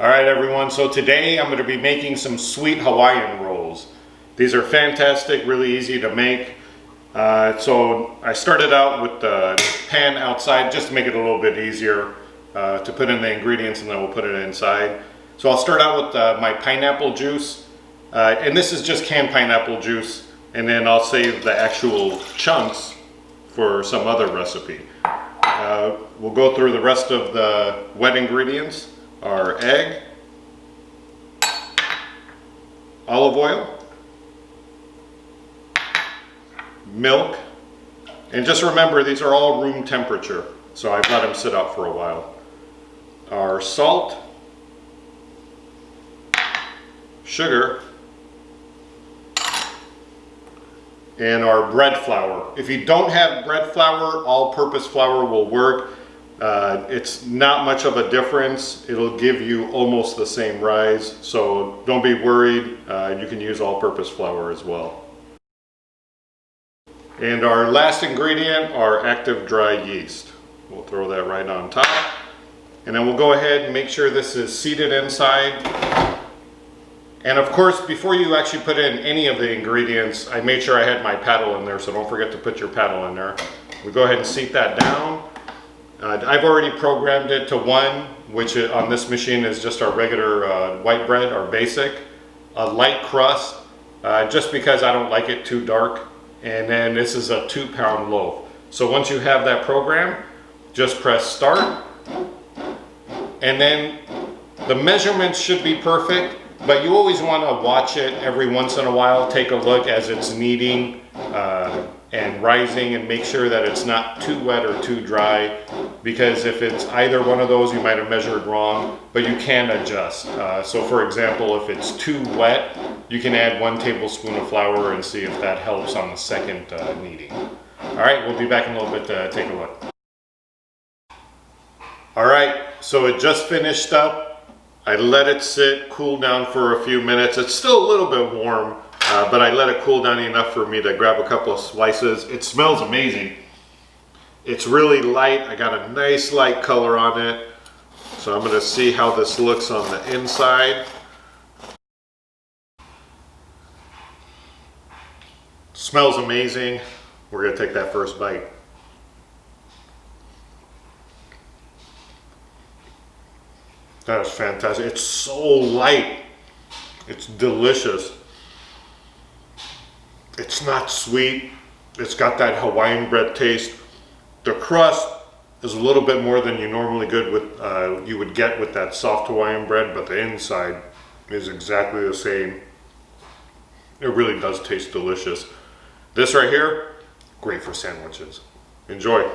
All right, everyone, so today I'm going to be making some sweet Hawaiian rolls. These are fantastic, really easy to make. So I started out with the pan outside just to make it a little bit easier to put in the ingredients, and then we'll put it inside. So I'll start out with my pineapple juice, and this is just canned pineapple juice, and then I'll save the actual chunks for some other recipe. We'll go through the rest of the wet ingredients. Our egg, olive oil, milk, and just remember these are all room temperature, so I've let them sit out for a while. Our salt, sugar, and our bread flour. If you don't have bread flour, all-purpose flour will work. It's not much of a difference. It'll give you almost the same rise, so don't be worried. You can use all-purpose flour as well. And our last ingredient, our active dry yeast. We'll throw that right on top. And then we'll go ahead and make sure this is seated inside. And of course, before you actually put in any of the ingredients, I made sure I had my paddle in there, so don't forget to put your paddle in there. We go ahead and seat that down. I've already programmed it to 1, which on this machine is just our regular white bread, our basic. A light crust, just because I don't like it too dark. And then this is a 2-pound loaf. So once you have that program, just press start. And then the measurements should be perfect, but you always want to watch it every once in a while. Take a look as it's kneading and rising, and make sure that it's not too wet or too dry, because if it's either one of those, you might have measured wrong, but you can adjust. So for example, if it's too wet, you can add 1 tablespoon of flour and see if that helps on the second kneading. All right, we'll be back in a little bit to take a look. All right, so it just finished up. I let it sit, cool down for a few minutes. It's still a little bit warm, but I let it cool down enough for me to grab a couple of slices. It smells amazing. It's really light. I got a nice light color on it. So I'm gonna see how this looks on the inside. Smells amazing. We're gonna take that first bite. That is fantastic. It's so light. It's delicious. It's not sweet. It's got that Hawaiian bread taste. The crust is a little bit more than you normally you would get with that soft Hawaiian bread, but the inside is exactly the same. It really does taste delicious. This right here, great for sandwiches. Enjoy.